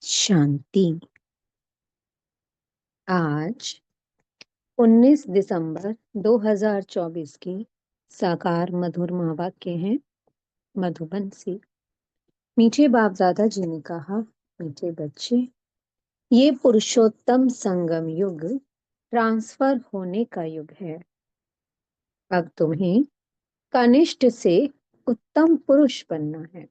शांति। आज 19 दिसंबर 2024 की साकार मधुर महावाक्य हैं मधुबन से। मीठे बाप दादा जी ने कहा, मीठे बच्चे, ये पुरुषोत्तम संगम युग ट्रांसफर होने का युग है। अब तुम्हें कनिष्ठ से उत्तम पुरुष बनना है।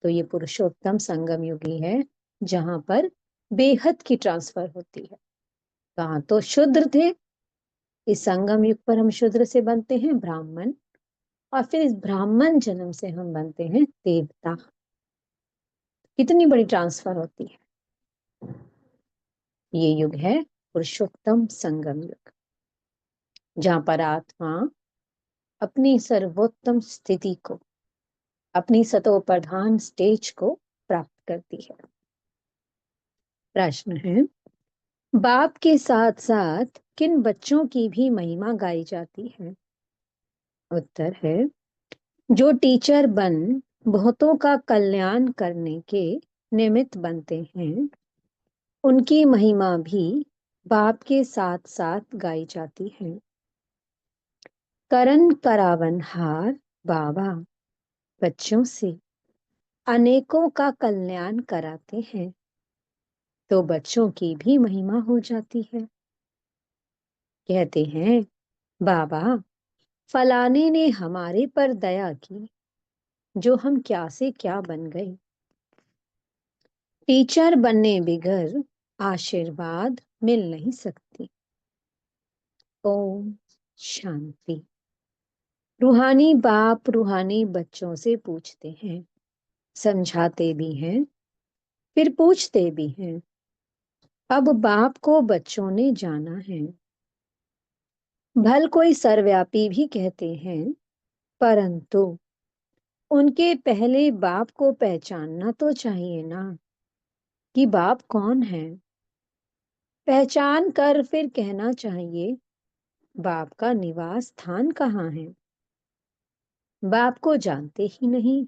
तो ये पुरुषोत्तम संगम युग ही है जहां पर बेहद की ट्रांसफर होती है। कहाँ तो शूद्र थे, इस संगम युग पर हम शूद्र से बनते हैं ब्राह्मण, और फिर इस ब्राह्मण जन्म से हम बनते हैं देवता। कितनी बड़ी ट्रांसफर होती है। ये युग है पुरुषोत्तम संगम युग, जहां पर आत्मा अपनी सर्वोत्तम स्थिति को, अपनी सतो प्रधान स्टेज को प्राप्त करती है। प्रश्न है, बाप के साथ साथ किन बच्चों की भी महिमा गाई जाती है? उत्तर है, जो टीचर बन बहुतों का कल्याण करने के निमित्त बनते हैं, उनकी महिमा भी बाप के साथ साथ गाई जाती है। करण करावन हार बाबा बच्चों से अनेकों का कल्याण कराते हैं, तो बच्चों की भी महिमा हो जाती है। कहते हैं, बाबा फलाने ने हमारे पर दया की, जो हम क्या से क्या बन गए। टीचर बनने बिगर आशीर्वाद मिल नहीं सकती। ओम शांति। रूहानी बाप रूहानी बच्चों से पूछते हैं, समझाते भी हैं, फिर पूछते भी हैं। अब बाप को बच्चों ने जाना है। भल कोई सर्वव्यापी भी कहते हैं, परंतु उनके पहले बाप को पहचानना तो चाहिए ना, कि बाप कौन है। पहचान कर फिर कहना चाहिए, बाप का निवास स्थान कहाँ है। बाप को जानते ही नहीं,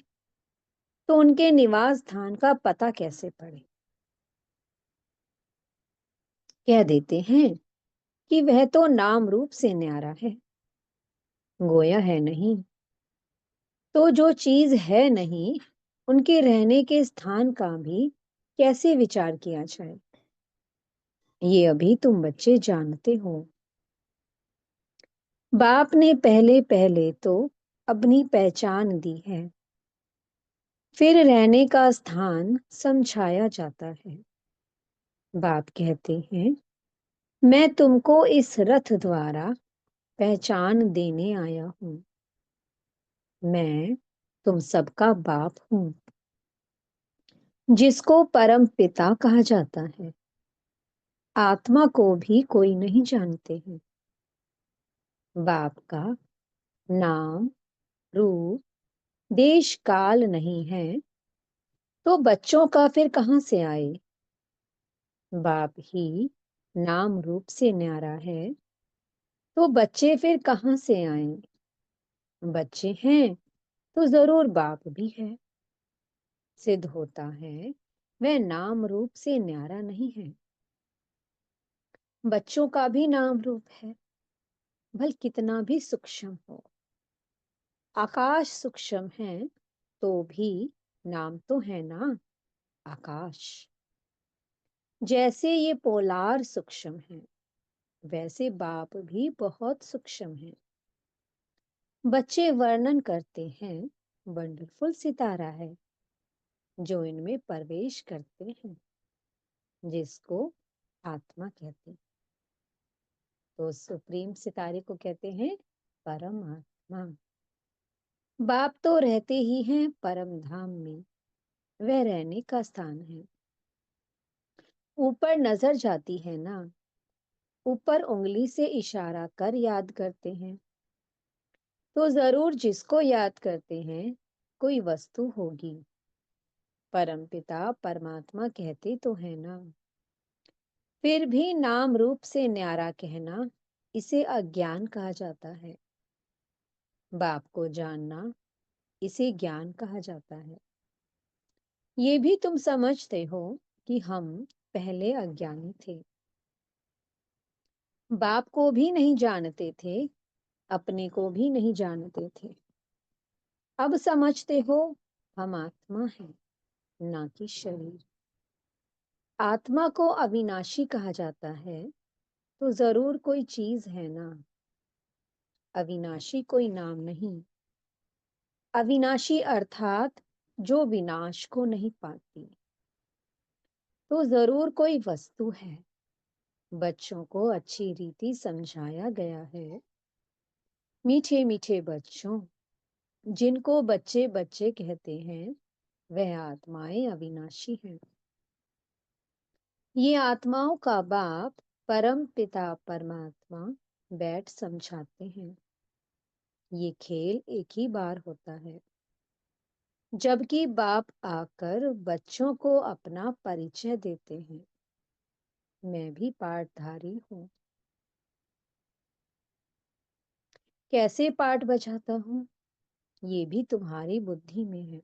तो उनके निवास स्थान का पता कैसे पड़े। कह देते हैं कि वह तो नाम रूप से न्यारा है, गोया है नहीं। तो जो चीज है नहीं, उनके रहने के स्थान का भी कैसे विचार किया जाए। ये अभी तुम बच्चे जानते हो। बाप ने पहले पहले तो अपनी पहचान दी है, फिर रहने का स्थान समझाया जाता है। बाप कहते हैं, मैं तुमको इस रथ द्वारा पहचान देने आया हूं। मैं तुम सबका बाप हूं, जिसको परम पिता कहा जाता है। आत्मा को भी कोई नहीं जानते हैं। बाप का नाम रूप देश काल नहीं है, तो बच्चों का फिर कहां से आए। बाप ही नाम रूप से न्यारा है, तो बच्चे फिर कहां से आए। बच्चे हैं तो जरूर बाप भी है। सिद्ध होता है वह नाम रूप से न्यारा नहीं है। बच्चों का भी नाम रूप है, भल कितना भी सूक्ष्म हो। आकाश सूक्ष्म है, तो भी नाम तो है ना, आकाश। जैसे ये पोलार सूक्ष्म है, वैसे बाप भी बहुत सूक्ष्म है। बच्चे वर्णन करते हैं, वंडरफुल सितारा है जो इनमें प्रवेश करते हैं, जिसको आत्मा कहते हैं। तो सुप्रीम सितारे को कहते हैं परम आत्मा। बाप तो रहते ही हैं परम धाम में, वह रहने का स्थान है। ऊपर नजर जाती है ना, ऊपर उंगली से इशारा कर याद करते हैं, तो जरूर जिसको याद करते हैं कोई वस्तु होगी। परमपिता परमात्मा कहते तो है ना, फिर भी नाम रूप से न्यारा कहना, इसे अज्ञान कहा जाता है। बाप को जानना, इसे ज्ञान कहा जाता है। ये भी तुम समझते हो कि हम पहले अज्ञानी थे, बाप को भी नहीं जानते थे, अपने को भी नहीं जानते थे। अब समझते हो हम आत्मा हैं, ना कि शरीर। आत्मा को अविनाशी कहा जाता है तो जरूर कोई चीज है ना। अविनाशी कोई नाम नहीं। अविनाशी अर्थात जो विनाश को नहीं पाती, तो जरूर कोई वस्तु है। बच्चों को अच्छी रीति समझाया गया है। मीठे मीठे बच्चों, जिनको बच्चे बच्चे कहते हैं, वह आत्माएं अविनाशी हैं। ये आत्माओं का बाप परम पिता परमात्मा बैठ समझाते हैं। ये खेल एक ही बार होता है, जबकि बाप आकर बच्चों को अपना परिचय देते हैं। मैं भी पाठधारी हूँ। कैसे पाठ बजाता हूँ, ये भी तुम्हारी बुद्धि में है।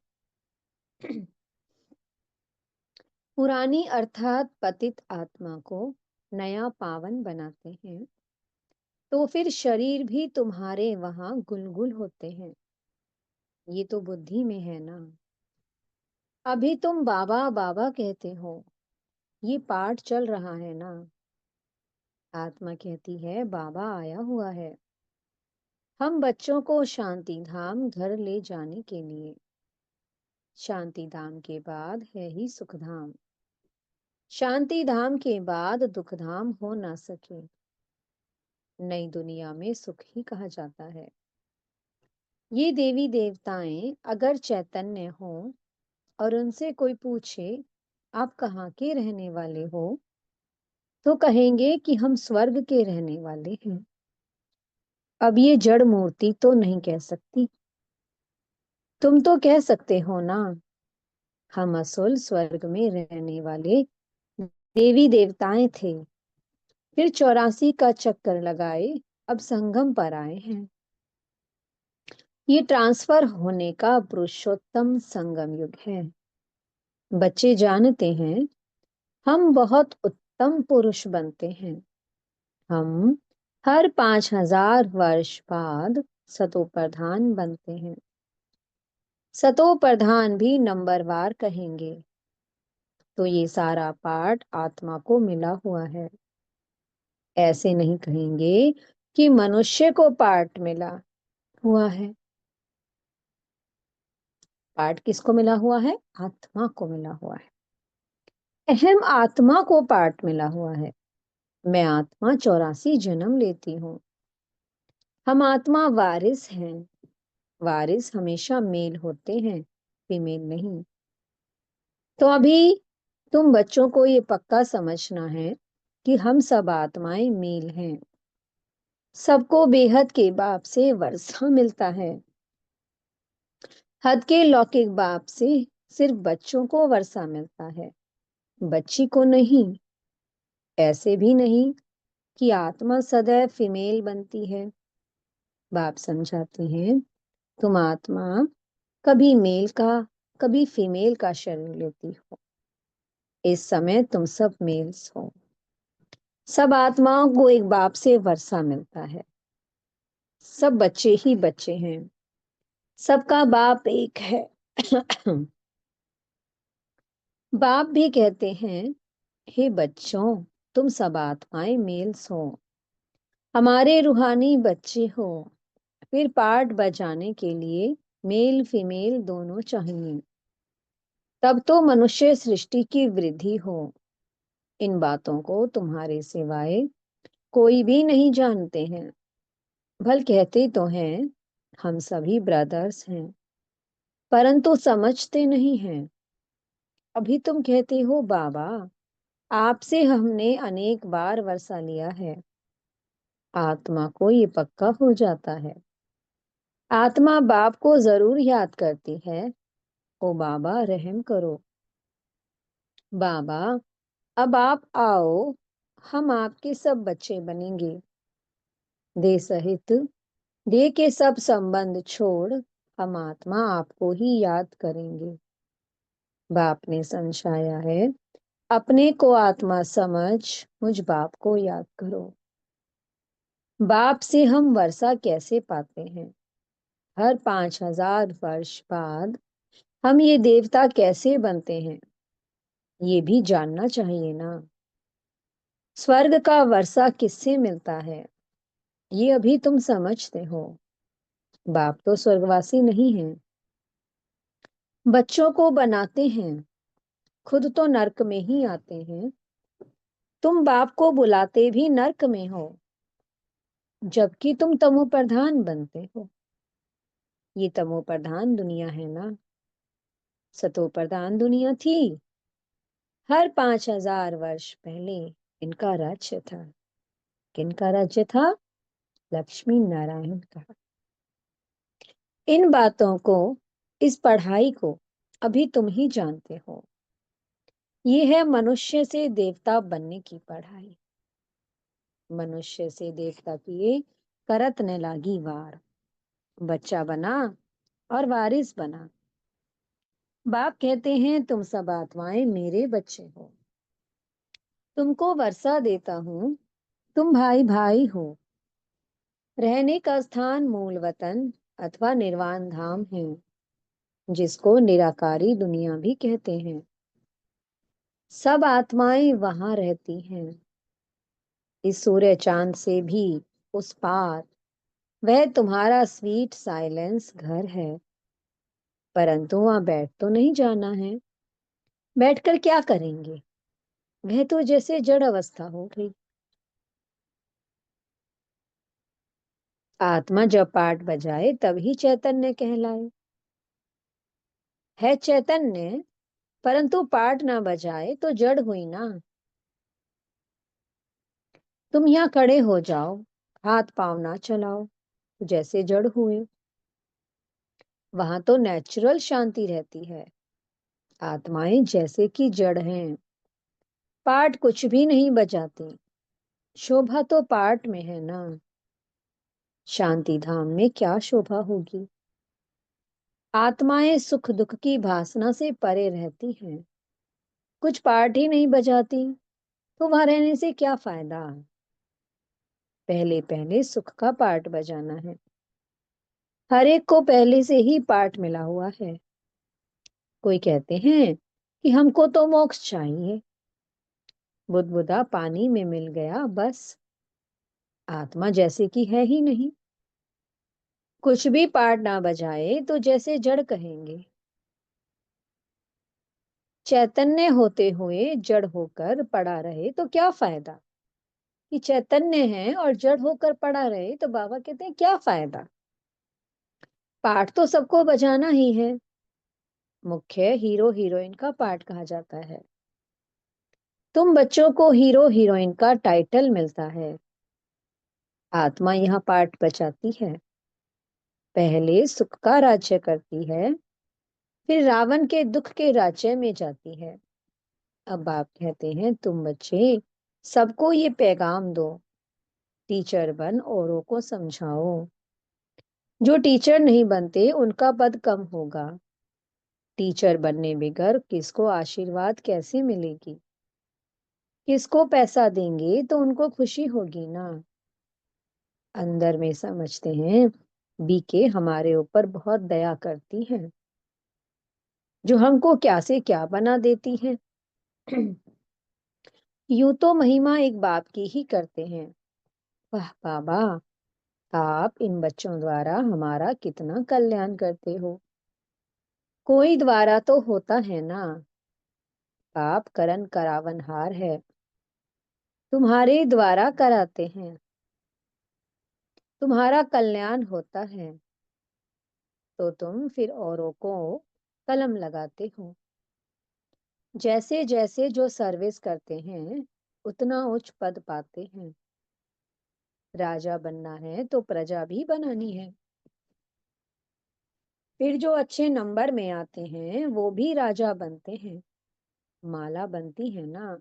पुरानी अर्थात पतित आत्मा को नया पावन बनाते हैं, तो फिर शरीर भी तुम्हारे वहां गुलगुल होते हैं। ये तो बुद्धि में है ना। अभी तुम बाबा बाबा कहते हो, ये पाठ चल रहा है ना। आत्मा कहती है बाबा आया हुआ है, हम बच्चों को शांति धाम घर ले जाने के लिए। शांति धाम के बाद है ही सुख धाम। शांति धाम के बाद दुख धाम हो ना सके। नई दुनिया में सुख ही कहा जाता है। ये देवी देवताएं अगर चैतन्य हो और उनसे कोई पूछे आप कहाँ के रहने वाले हो, तो कहेंगे कि हम स्वर्ग के रहने वाले हैं। अब ये जड़ मूर्ति तो नहीं कह सकती। तुम तो कह सकते हो ना, हम असुल स्वर्ग में रहने वाले देवी देवताएं थे, फिर 84 का चक्कर लगाए, अब संगम पर आए हैं। ये ट्रांसफर होने का पुरुषोत्तम संगम युग है। बच्चे जानते हैं हम बहुत उत्तम पुरुष बनते हैं। हम हर 5000 वर्ष बाद सतो प्रधान बनते हैं। सतो प्रधान भी नंबरवार कहेंगे। तो ये सारा पाठ आत्मा को मिला हुआ है। ऐसे नहीं कहेंगे कि मनुष्य को पाठ मिला हुआ है। पाठ किसको मिला हुआ है? आत्मा को मिला हुआ है। अहम आत्मा को पाठ मिला हुआ है। मैं आत्मा 84 जन्म लेती हूँ। हम आत्मा वारिस हैं। वारिस हमेशा मेल होते हैं, फीमेल नहीं। तो अभी तुम बच्चों को ये पक्का समझना है कि हम सब आत्माएं मेल हैं। सबको बेहद के बाप से वर्षा मिलता है। हद के लौकिक बाप से सिर्फ बच्चों को वर्षा मिलता है, बच्ची को नहीं। ऐसे भी नहीं कि आत्मा सदैव फीमेल बनती है। बाप समझाते हैं तुम आत्मा कभी मेल का कभी फीमेल का शरीर लेती हो। इस समय तुम सब मेल्स हो। सब आत्माओं को एक बाप से वर्षा मिलता है। सब बच्चे ही बच्चे हैं। सबका बाप एक है। बाप भी कहते हैं हे बच्चों, तुम सब आत्माएं मेल्स हो, हमारे रूहानी बच्चे हो। फिर पाठ बजाने के लिए मेल फीमेल दोनों चाहिए, तब तो मनुष्य सृष्टि की वृद्धि हो। इन बातों को तुम्हारे सिवाय कोई भी नहीं जानते हैं। भल कहते तो हैं हम सभी ब्रदर्स हैं, परंतु समझते नहीं हैं। अभी तुम कहते हो बाबा आपसे हमने अनेक बार वर्षा लिया है। आत्मा को ये पक्का हो जाता है। आत्मा बाप को जरूर याद करती है, ओ बाबा रहम करो। बाबा अब आप आओ, हम आपके सब बच्चे बनेंगे। देह सहित देह के सब संबंध छोड़ हम आत्मा आपको ही याद करेंगे। बाप ने समझाया है अपने को आत्मा समझ मुझ बाप को याद करो। बाप से हम वर्षा कैसे पाते हैं? हर 5,000 वर्ष बाद हम ये देवता कैसे बनते हैं? ये भी जानना चाहिए ना। स्वर्ग का वर्षा किससे मिलता है? ये अभी तुम समझते हो। बाप तो स्वर्गवासी नहीं है। बच्चों को बनाते हैं, खुद तो नर्क में ही आते हैं। तुम बाप को बुलाते भी नर्क में हो, जबकि तुम तमो प्रधान बनते हो। ये तमो प्रधान दुनिया है ना। सतो प्रधान दुनिया थी। हर 5,000 वर्ष पहले इनका राज्य था। किनका राज्य था? लक्ष्मी नारायण का। इन बातों को, इस पढ़ाई को अभी तुम ही जानते हो। ये है मनुष्य से देवता बनने की पढ़ाई। मनुष्य से देवता किए करत न लागी वार। बच्चा बना और वारिस बना। बाप कहते हैं तुम सब आत्माएं मेरे बच्चे हो। तुमको वर्षा देता हूं। तुम भाई भाई हो। रहने का स्थान मूल वतन अथवा निर्वाण धाम है, जिसको निराकारी दुनिया भी कहते हैं। सब आत्माएं वहां रहती हैं। इस सूर्य चांद से भी उस पार वह तुम्हारा स्वीट साइलेंस घर है। परंतु वहां बैठ तो नहीं जाना है। बैठकर क्या करेंगे? वह तो जैसे जड़ अवस्था हो गई। आत्मा जब पाठ बजाए तभी चैतन्य कहलाए। है चैतन्य, परंतु पाठ ना बजाए तो जड़ हुई ना। तुम यहाँ खड़े हो जाओ, हाथ पांव ना चलाओ, तो जैसे जड़ हुए। वहां तो नेचुरल शांति रहती है। आत्माएं जैसे कि जड़ हैं। पाठ कुछ भी नहीं बजाती। शोभा तो पाठ में है ना। शांति धाम में क्या शोभा होगी? आत्माएं सुख दुख की भासना से परे रहती हैं। कुछ पाठ ही नहीं बजाती तो वहां रहने से क्या फायदा? पहले पहले सुख का पाठ बजाना है। हर एक को पहले से ही पाठ मिला हुआ है। कोई कहते हैं कि हमको तो मोक्ष चाहिए। बुदबुदा पानी में मिल गया बस। आत्मा जैसे कि है ही नहीं। कुछ भी पाठ ना बजाए तो जैसे जड़ कहेंगे। चैतन्य होते हुए जड़ होकर पड़ा रहे तो क्या फायदा? कि चैतन्य है और जड़ होकर पड़ा रहे तो बाबा कहते हैं क्या फायदा? पाठ तो सबको बजाना ही है। मुख्य हीरो हीरोइन का पाठ कहा जाता है। तुम बच्चों को हीरो हीरोइन का टाइटल मिलता है। आत्मा यहाँ पाठ बचाती है। पहले सुख का राज्य करती है, फिर रावण के दुख के राज्य में जाती है। अब आप कहते हैं तुम बच्चे सबको ये पैगाम दो। टीचर बन औरों को समझाओ। जो टीचर नहीं बनते उनका पद कम होगा। टीचर बनने बगैर किसको आशीर्वाद कैसे मिलेगी? किसको पैसा देंगे तो उनको खुशी होगी ना। अंदर में समझते हैं बीके हमारे ऊपर बहुत दया करती हैं, जो हमको क्या से क्या बना देती हैं। यूं तो महिमा एक बाप की ही करते हैं। वाह बाबा, आप इन बच्चों द्वारा हमारा कितना कल्याण करते हो। कोई द्वारा तो होता है ना। आप करण करावनहार है। तुम्हारे द्वारा कराते हैं। तुम्हारा कल्याण होता है तो तुम फिर औरों को कलम लगाते हो। जैसे जैसे जो सर्विस करते हैं उतना उच्च पद पाते हैं। राजा बनना है तो प्रजा भी बनानी है। फिर जो अच्छे नंबर में आते हैं वो भी राजा बनते हैं। माला बनती है ना।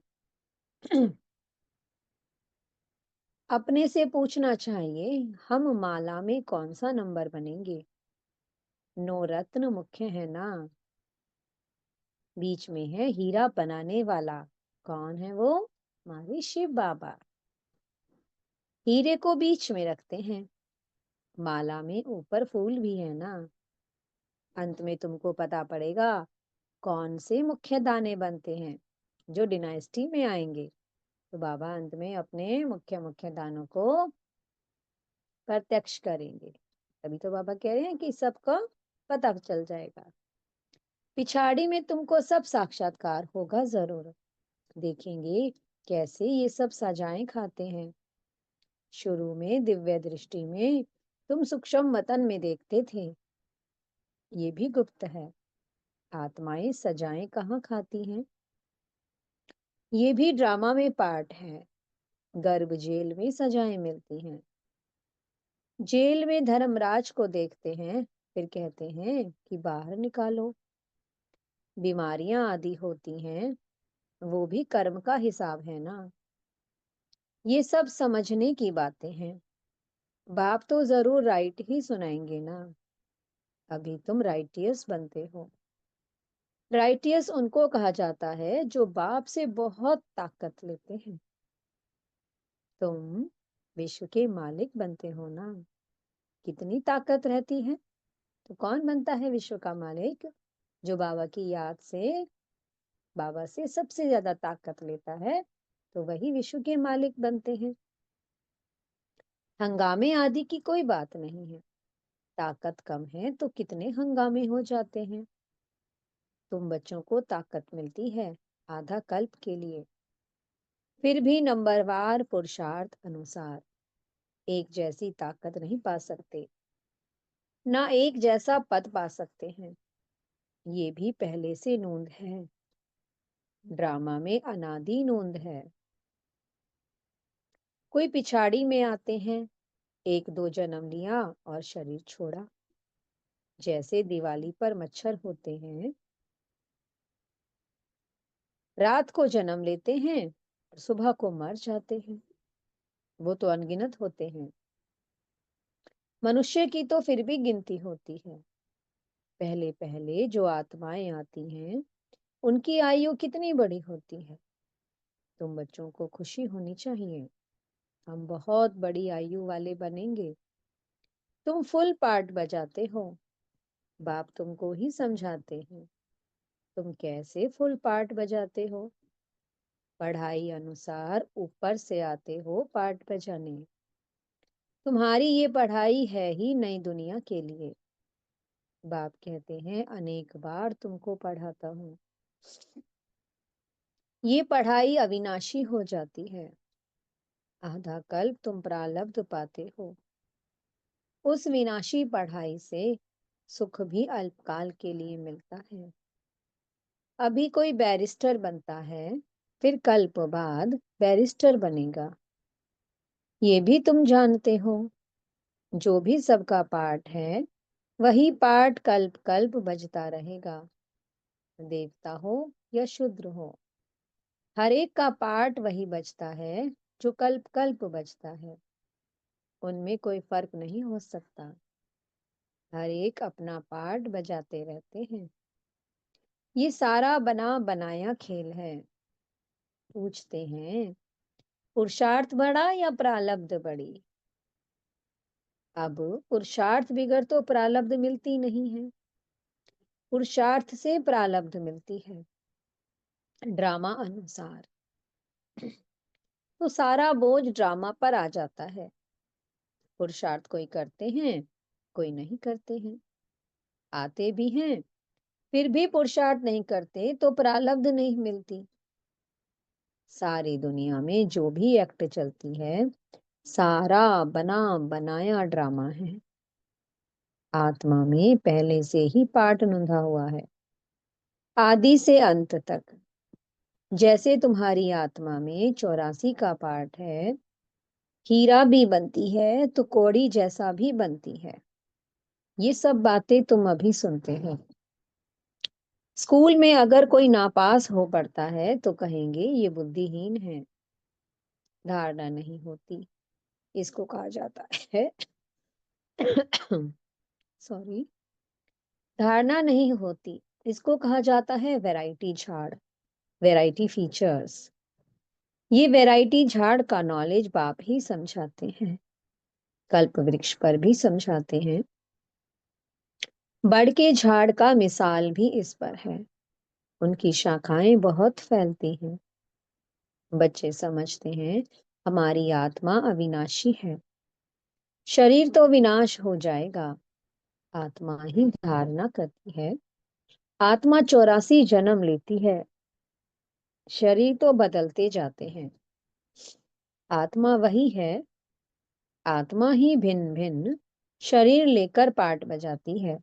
अपने से पूछना चाहिए हम माला में कौन सा नंबर बनेंगे। नौ रत्न मुख्य है ना। बीच में है हीरा बनाने वाला। कौन है वो? हमारे शिव बाबा। हीरे को बीच में रखते हैं, माला में ऊपर फूल भी है ना। अंत में तुमको पता पड़ेगा कौन से मुख्य दाने बनते हैं जो डिनाइस्टी में आएंगे। तो बाबा अंत में अपने मुख्य मुख्य दानों को प्रत्यक्ष करेंगे। तभी तो बाबा कह रहे हैं कि सबको पता चल जाएगा। पिछाड़ी में तुमको सब साक्षात्कार होगा जरूर। देखेंगे कैसे ये सब सजाएं खाते हैं। शुरू में दिव्य दृष्टि में तुम सूक्ष्म वतन में देखते थे, ये भी गुप्त है। आत्माएं सजाएं कहाँ खाती हैं, ये भी ड्रामा में पार्ट है। गर्भ जेल में सजाएं मिलती हैं। जेल में धर्मराज को देखते हैं, फिर कहते हैं कि बाहर निकालो। बीमारियां आदि होती हैं, वो भी कर्म का हिसाब है ना। ये सब समझने की बातें हैं। बाप तो जरूर राइट ही सुनाएंगे ना। अभी तुम राइटियस बनते हो। राइटियस उनको कहा जाता है जो बाप से बहुत ताकत लेते हैं। तुम विश्व के मालिक बनते हो ना। कितनी ताकत रहती है। तो कौन बनता है विश्व का मालिक? जो बाबा की याद से, बाबा से सबसे ज्यादा ताकत लेता है, तो वही विश्व के मालिक बनते हैं। हंगामे आदि की कोई बात नहीं है। ताकत कम है तो कितने हंगामे हो जाते हैं। तुम बच्चों को ताकत मिलती है आधा कल्प के लिए। फिर भी नंबरवार पुरुषार्थ अनुसार एक जैसी ताकत नहीं पा सकते, ना एक जैसा पद पा सकते हैं। ये भी पहले से नोंद है। ड्रामा में अनादि नोंद है। कोई पिछाड़ी में आते हैं, एक दो जन्म लिया और शरीर छोड़ा। जैसे दिवाली पर मच्छर होते हैं, रात को जन्म लेते हैं और सुबह को मर जाते हैं। वो तो अनगिनत होते हैं। मनुष्य की तो फिर भी गिनती होती है। पहले पहले जो आत्माएं आती हैं, उनकी आयु कितनी बड़ी होती है। तुम बच्चों को खुशी होनी चाहिए। हम बहुत बड़ी आयु वाले बनेंगे। तुम फुल पार्ट बजाते हो। बाप तुमको ही समझाते हैं। तुम कैसे फुल पार्ट बजाते हो? पढ़ाई अनुसार ऊपर से आते हो पार्ट बजाने। तुम्हारी ये पढ़ाई है ही नई दुनिया के लिए। बाप कहते हैं अनेक बार तुमको पढ़ाता हूँ। ये पढ़ाई अविनाशी हो जाती है। आधा कल्प तुम प्रारब्ध पाते हो। उस विनाशी पढ़ाई से सुख भी अल्पकाल के लिए मिलता है। अभी कोई बैरिस्टर बनता है, फिर कल्प बाद बैरिस्टर बनेगा। ये भी तुम जानते हो। जो भी सबका पाठ है, वही पाठ कल्प कल्प बजता रहेगा। देवता हो या शूद्र हो, हर एक का पाठ वही बजता है जो कल्प कल्प बजता है। उनमें कोई फर्क नहीं हो सकता। हर एक अपना पार्ट बजाते रहते हैं। ये सारा बना बनाया खेल है। पूछते हैं पुरुषार्थ बड़ा या प्रारब्ध बड़ी? अब पुरुषार्थ बिगड़ तो प्रारब्ध मिलती नहीं है। पुरुषार्थ से प्रारब्ध मिलती है ड्रामा अनुसार। तो सारा बोझ ड्रामा पर आ जाता है। पुरुषार्थ कोई करते हैं, कोई नहीं करते हैं। आते भी हैं, फिर भी पुरुषार्थ नहीं करते तो प्रारब्ध नहीं मिलती। सारी दुनिया में जो भी एक्ट चलती है, सारा बना बनाया ड्रामा है। आत्मा में पहले से ही पाठ नूंधा हुआ है, आदि से अंत तक। जैसे तुम्हारी आत्मा में 84 का पाठ है, हीरा भी बनती है तो कौड़ी जैसा भी बनती है। ये सब बातें तुम अभी सुनते हो। स्कूल में अगर कोई नापास हो पड़ता है तो कहेंगे ये बुद्धिहीन है। धारणा नहीं होती, इसको कहा जाता है सॉरी, धारणा नहीं होती, इसको कहा जाता है वैरायटी झाड़। Variety features. ये वैरायटी झाड़ का नॉलेज बाप ही समझाते हैं, कल्प वृक्ष पर भी समझाते हैं। बड़ के झाड़ का मिसाल भी इस पर है, उनकी शाखाएं बहुत फैलती हैं। बच्चे समझते हैं हमारी आत्मा अविनाशी है, शरीर तो विनाश हो जाएगा, आत्मा ही धारणा करती है। आत्मा 84 जन्म लेती है, शरीर तो बदलते जाते हैं। आत्मा वही है, आत्मा ही भिन्न भिन्न शरीर लेकर पार्ट बजाती है।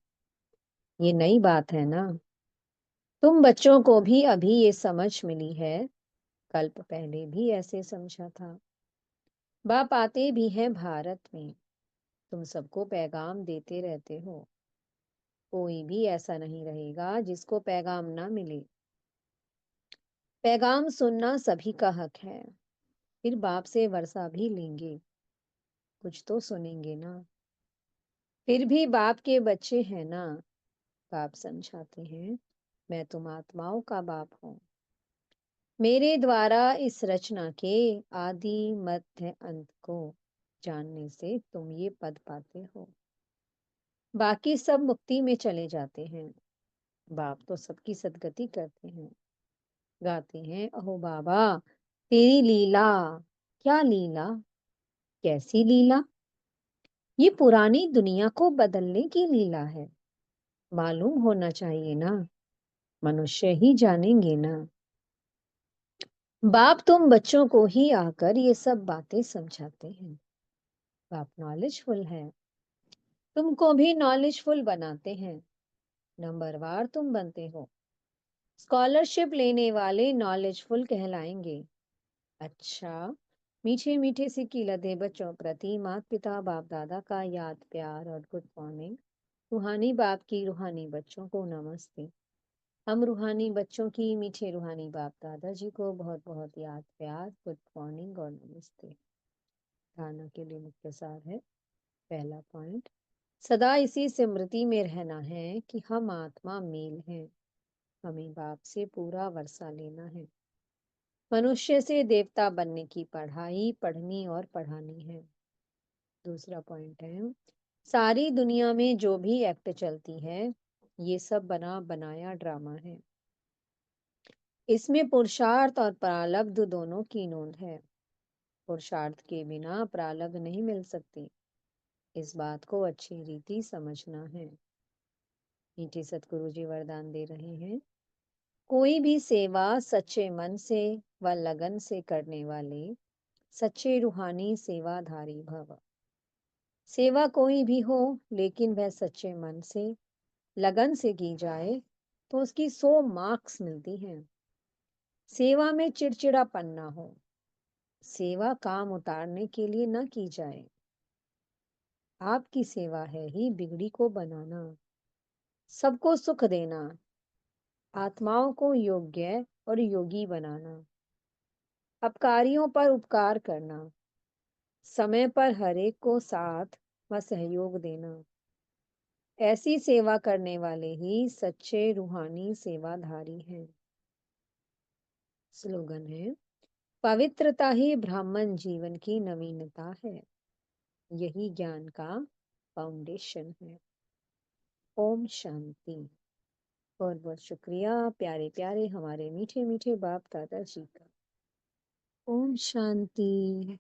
ये नई बात है ना? तुम बच्चों को भी अभी ये समझ मिली है, कल्प पहले भी ऐसे समझा था। बाप आते भी हैं भारत में, तुम सबको पैगाम देते रहते हो। कोई भी ऐसा नहीं रहेगा जिसको पैगाम ना मिले। पैगाम सुनना सभी का हक है। फिर बाप से वर्षा भी लेंगे, कुछ तो सुनेंगे ना। फिर भी बाप के बच्चे हैं ना। बाप समझाते हैं, मैं तुम आत्माओं का बाप हूँ। मेरे द्वारा इस रचना के आदि मध्य अंत को जानने से तुम ये पद पाते हो। बाकी सब मुक्ति में चले जाते हैं, बाप तो सबकी सदगति करते हैं। गाते हैं, अहो बाबा तेरी लीला। क्या लीला? कैसी लीला? ये पुरानी दुनिया को बदलने की लीला है। मालूम होना चाहिए ना, मनुष्य ही जानेंगे ना। बाप तुम बच्चों को ही आकर ये सब बातें समझाते हैं। बाप नॉलेजफुल है, तुमको भी नॉलेजफुल बनाते हैं। नंबरवार तुम बनते हो, स्कॉलरशिप लेने वाले नॉलेजफुल कहलाएंगे। अच्छा, मीठे मीठे से लदे बच्चों प्रति माता पिता बाप दादा का याद प्यार और गुड मॉर्निंग। रूहानी बाप की रूहानी बच्चों को नमस्ते। हम रूहानी बच्चों की मीठे रूहानी बाप दादाजी को बहुत बहुत याद प्यार, गुड मॉर्निंग और नमस्ते। धारणा के लिए मुख्य सार है। पहला पॉइंट, सदा इसी स्मृति में रहना है कि हम आत्मा मेल हैं, हमें बाप से पूरा वर्षा लेना है। मनुष्य से देवता बनने की पढ़ाई पढ़नी और पढ़ानी है। दूसरा पॉइंट है, सारी दुनिया में जो भी एक्ट चलती है ये सब बना बनाया ड्रामा है। इसमें पुरुषार्थ और प्रारब्ध दोनों की नोंद है। पुरुषार्थ के बिना प्रारब्ध नहीं मिल सकती, इस बात को अच्छी रीति समझना है। मीठे सतगुरु जी वरदान दे रहे हैं, कोई भी सेवा सच्चे मन से व लगन से करने वाले सच्चे रूहानी सेवाधारी भव। सेवा कोई भी हो लेकिन वह सच्चे मन से लगन से की जाए तो उसकी 100 मार्क्स मिलती हैं। सेवा में चिड़चिड़ापन ना हो, सेवा काम उतारने के लिए न की जाए। आपकी सेवा है ही बिगड़ी को बनाना, सबको सुख देना, आत्माओं को योग्य और योगी बनाना, अपकारियों पर उपकार करना, समय पर हरेक को साथ व सहयोग देना। ऐसी सेवा करने वाले ही सच्चे रूहानी सेवाधारी हैं। स्लोगन है, पवित्रता ही ब्राह्मण जीवन की नवीनता है, यही ज्ञान का फाउंडेशन है। ओम शांति। बहुत बहुत शुक्रिया प्यारे प्यारे हमारे मीठे मीठे बाप दादा जी का। ओम शांति।